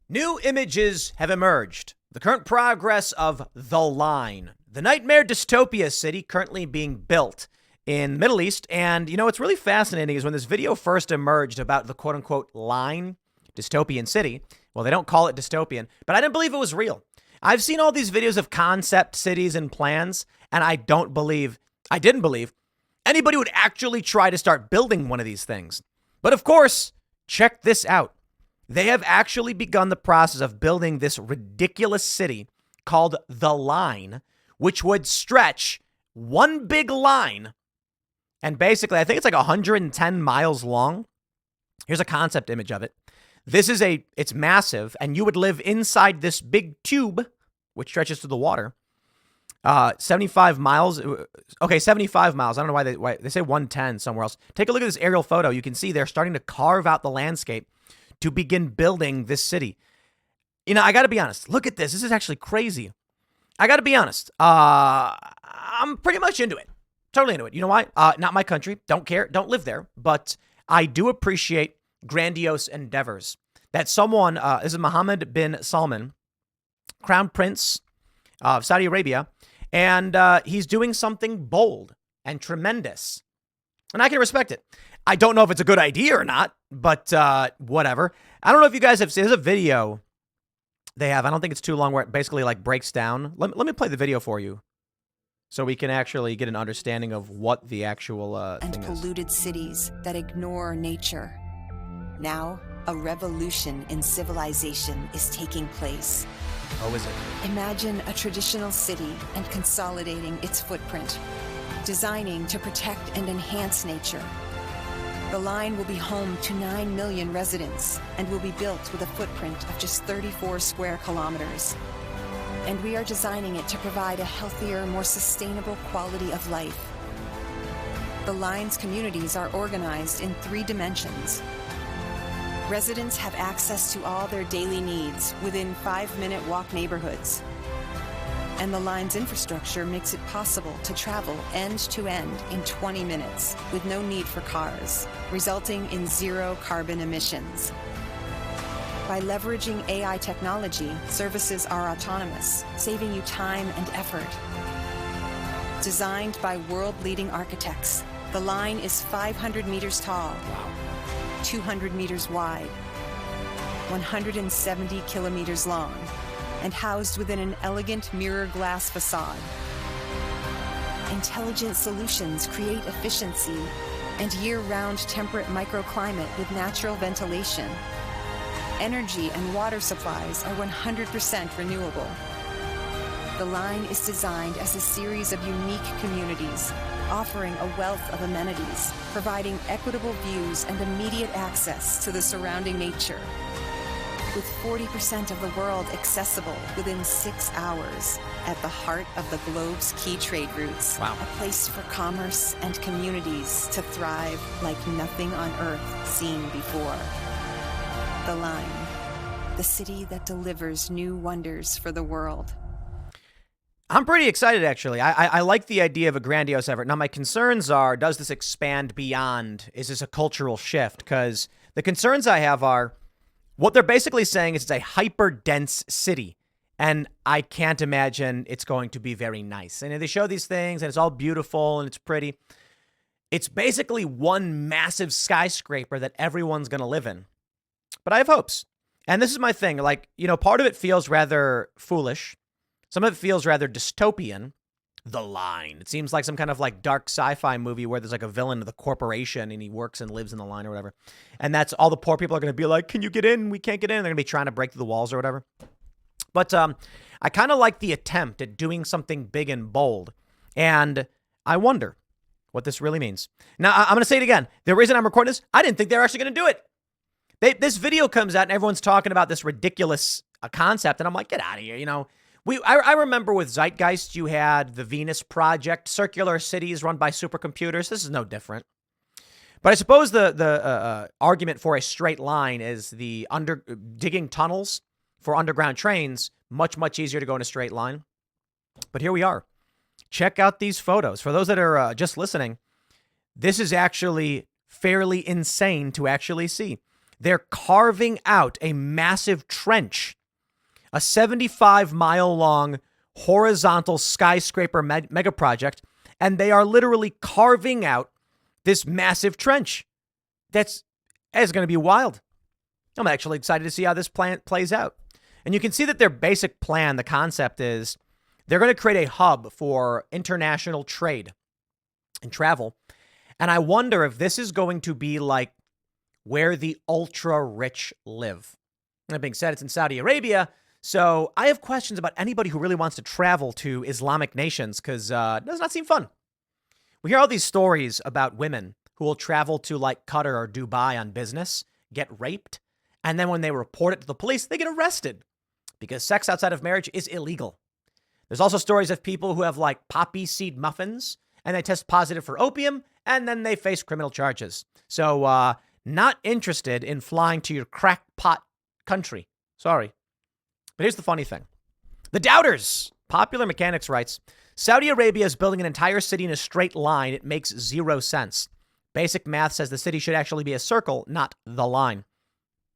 New images have emerged. The current progress of The Line, the nightmare dystopia city currently being built in the Middle East. And, what's really fascinating is when this video first emerged about the quote unquote line, dystopian city, well, they don't call it dystopian, but I didn't believe it was real. I've seen all these videos of concept cities and plans, and I didn't believe anybody would actually try to start building one of these things. But of course, check this out. They have actually begun the process of building this ridiculous city called The Line, which would stretch one big line. And basically, I think it's like 110 miles long. Here's a concept image of it. It's massive, and you would live inside this big tube, which stretches to the water. 75 miles. Okay, 75 miles. I don't know why they say 110 somewhere else. Take a look at this aerial photo. You can see they're starting to carve out the landscape to begin building this city. I got to be honest. Look at this. This is actually crazy. I got to be honest. I'm pretty much into it. Totally into it. You know why? Not my country. Don't care. Don't live there. But I do appreciate grandiose endeavors. That someone, this is Mohammed bin Salman, Crown Prince of Saudi Arabia, and he's doing something bold and tremendous. And I can respect it. I don't know if it's a good idea or not, but whatever. I don't know if you guys have seen, there's a video they have. I don't think it's too long where it basically like breaks down. Let me play the video for you so we can actually get an understanding of what the actual thing and polluted cities that ignore nature. Now, a revolution in civilization is taking place. Oh, is it? Imagine a traditional city and consolidating its footprint, designing to protect and enhance nature. The line will be home to 9 million residents and will be built with a footprint of just 34 square kilometers. And we are designing it to provide a healthier, more sustainable quality of life. The line's communities are organized in 3 dimensions. Residents have access to all their daily needs within 5-minute walk neighborhoods. And the line's infrastructure makes it possible to travel end to end in 20 minutes with no need for cars, resulting in 0 carbon emissions. By leveraging AI technology, services are autonomous, saving you time and effort. Designed by world-leading architects, the line is 500 meters tall, 200 meters wide, 170 kilometers long, and housed within an elegant mirror glass facade. Intelligent solutions create efficiency and year-round temperate microclimate with natural ventilation. Energy and water supplies are 100% renewable. The line is designed as a series of unique communities, offering a wealth of amenities, providing equitable views and immediate access to the surrounding nature. With 40% of the world accessible within 6 hours, at the heart of the globe's key trade routes. Wow. A place for commerce and communities to thrive like nothing on Earth seen before. The Line, the city that delivers new wonders for the world. I'm pretty excited, actually. I like the idea of a grandiose effort. Now, my concerns are, does this expand beyond? Is this a cultural shift? Because the concerns I have are, what they're basically saying is it's a hyper-dense city, and I can't imagine it's going to be very nice. And they show these things, and it's all beautiful, and it's pretty. It's basically one massive skyscraper that everyone's going to live in. But I have hopes. And this is my thing. Part of it feels rather foolish. Some of it feels rather dystopian. The Line. It seems like some kind of dark sci-fi movie where there's a villain of the corporation and he works and lives in the line or whatever. And that's all the poor people are going to be like, can you get in? We can't get in. They're going to be trying to break through the walls or whatever. But I kind of like the attempt at doing something big and bold. And I wonder what this really means. Now, I'm going to say it again. The reason I'm recording this, I didn't think they were actually going to do it. This video comes out and everyone's talking about this ridiculous concept. And I'm like, get out of here, I remember with Zeitgeist, you had the Venus Project, circular cities run by supercomputers. This is no different. But I suppose the argument for a straight line is digging tunnels for underground trains, much, much easier to go in a straight line. But here we are. Check out these photos. For those that are just listening, this is actually fairly insane to actually see. They're carving out a massive trench, a 75-mile-long horizontal skyscraper mega project, and they are literally carving out this massive trench. It's going to be wild. I'm actually excited to see how this plan plays out. And you can see that their basic plan, the concept is they're going to create a hub for international trade and travel. And I wonder if this is going to be like where the ultra rich live. That being said, it's in Saudi Arabia. So I have questions about anybody who really wants to travel to Islamic nations because it does not seem fun. We hear all these stories about women who will travel to like Qatar or Dubai on business, get raped, and then when they report it to the police, they get arrested because sex outside of marriage is illegal. There's also stories of people who have like poppy seed muffins and they test positive for opium and then they face criminal charges. So not interested in flying to your crackpot country. Sorry. But here's the funny thing. The doubters. Popular Mechanics writes, Saudi Arabia is building an entire city in a straight line. It makes zero sense. Basic math says the city should actually be a circle, not the line.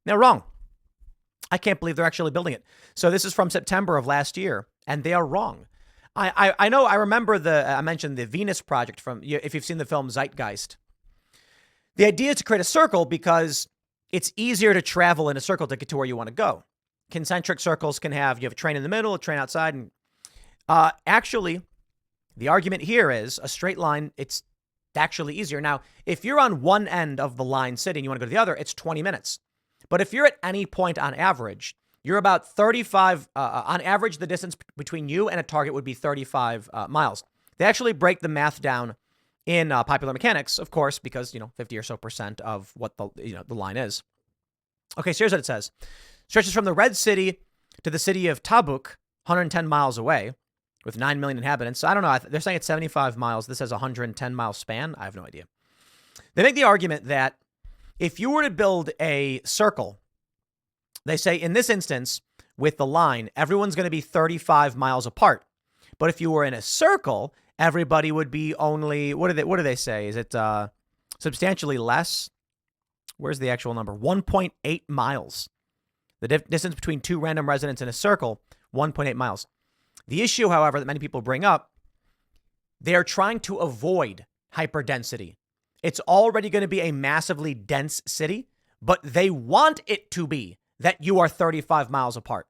They're wrong. I can't believe they're actually building it. So this is from September of last year, and they are wrong. I know. I remember I mentioned the Venus project from, if you've seen the film Zeitgeist. The idea is to create a circle because it's easier to travel in a circle to get to where you want to go. Concentric circles you have a train in the middle, a train outside. And actually, the argument here is a straight line. It's actually easier. Now, if you're on one end of the line sitting, and you want to go to the other, it's 20 minutes. But if you're at any point on average, you're about 35, on average, the distance between you and a target would be 35 miles. They actually break the math down in Popular Mechanics, of course, because, 50 or so % of what the line is. Okay, so here's what it says. Stretches from the Red City to the city of Tabuk, 110 miles away, with 9 million inhabitants. I don't know. They're saying it's 75 miles. This has a 110-mile span. I have no idea. They make the argument that if you were to build a circle, they say in this instance, with the line, everyone's going to be 35 miles apart. But if you were in a circle, everybody would be only, what do they say? Is it substantially less? Where's the actual number? 1.8 miles. The distance between two random residents in a circle, 1.8 miles. The issue, however, that many people bring up, they're trying to avoid hyperdensity. It's already going to be a massively dense city, but they want it to be that you are 35 miles apart.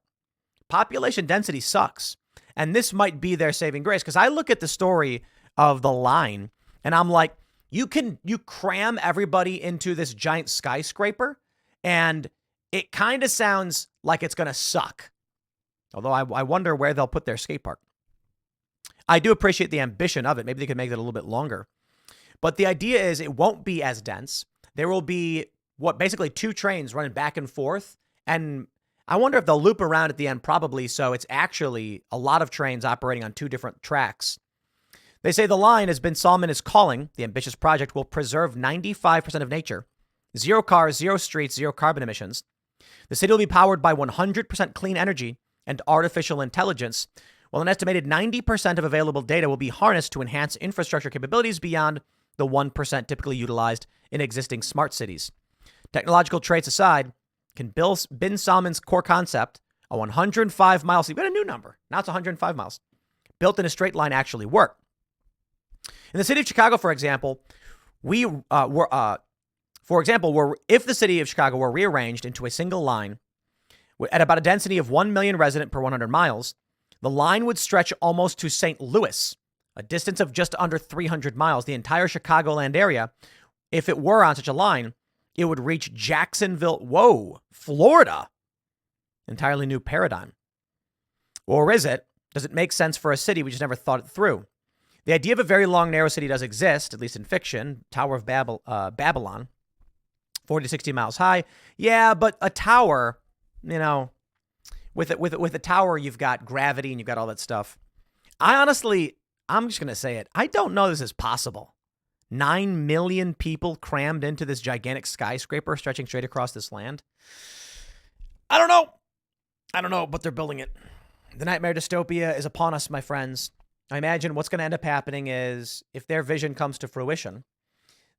Population density sucks. And this might be their saving grace. Because I look at the story of the line and I'm like, you cram everybody into this giant skyscraper and it kind of sounds like it's going to suck. Although I wonder where they'll put their skate park. I do appreciate the ambition of it. Maybe they could make it a little bit longer. But the idea is it won't be as dense. There will be basically two trains running back and forth. And I wonder if they'll loop around at the end, probably. So it's actually a lot of trains operating on two different tracks. They say the line, as Bin Salman is calling, the ambitious project will preserve 95% of nature. 0 cars, 0 streets, 0 carbon emissions. The city will be powered by 100% clean energy and artificial intelligence, while an estimated 90% of available data will be harnessed to enhance infrastructure capabilities beyond the 1% typically utilized in existing smart cities. Technological traits aside, can Bin Salman's core concept, a 105 miles, you've got a new number, now it's 105 miles, built in a straight line actually work? In the city of Chicago, for example, if the city of Chicago were rearranged into a single line at about a density of 1 million resident per 100 miles, the line would stretch almost to St. Louis, a distance of just under 300 miles. The entire Chicagoland area, if it were on such a line, it would reach Jacksonville, Florida. Entirely new paradigm. Or is it? Does it make sense for a city? We just never thought it through. The idea of a very long, narrow city does exist, at least in fiction. Tower of Babylon, 40 to 60 miles high. Yeah, but a tower, with a tower, you've got gravity and you've got all that stuff. I'm just going to say it. I don't know this is possible. 9 million people crammed into this gigantic skyscraper stretching straight across this land. I don't know, but they're building it. The nightmare dystopia is upon us, my friends. I imagine what's going to end up happening is if their vision comes to fruition,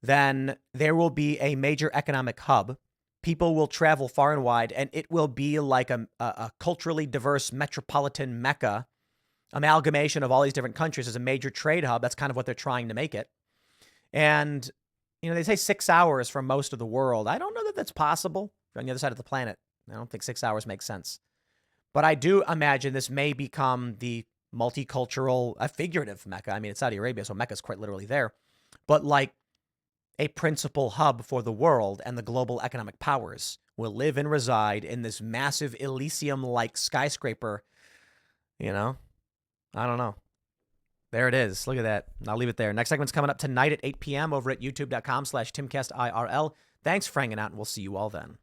then there will be a major economic hub People will travel far and wide, and it will be like a culturally diverse metropolitan mecca, amalgamation of all these different countries as a major trade hub. That's kind of what they're trying to make it. And, they say 6 hours from most of the world. I don't know that that's possible on the other side of the planet. I don't think 6 hours makes sense. But I do imagine this may become the multicultural, a figurative Mecca. I mean, it's Saudi Arabia, so Mecca's quite literally there. But like a principal hub for the world, and the global economic powers will live and reside in this massive Elysium-like skyscraper. I don't know. There it is. Look at that. I'll leave it there. Next segment's coming up tonight at 8 p.m. over at youtube.com/TimcastIRL. Thanks for hanging out, and we'll see you all then.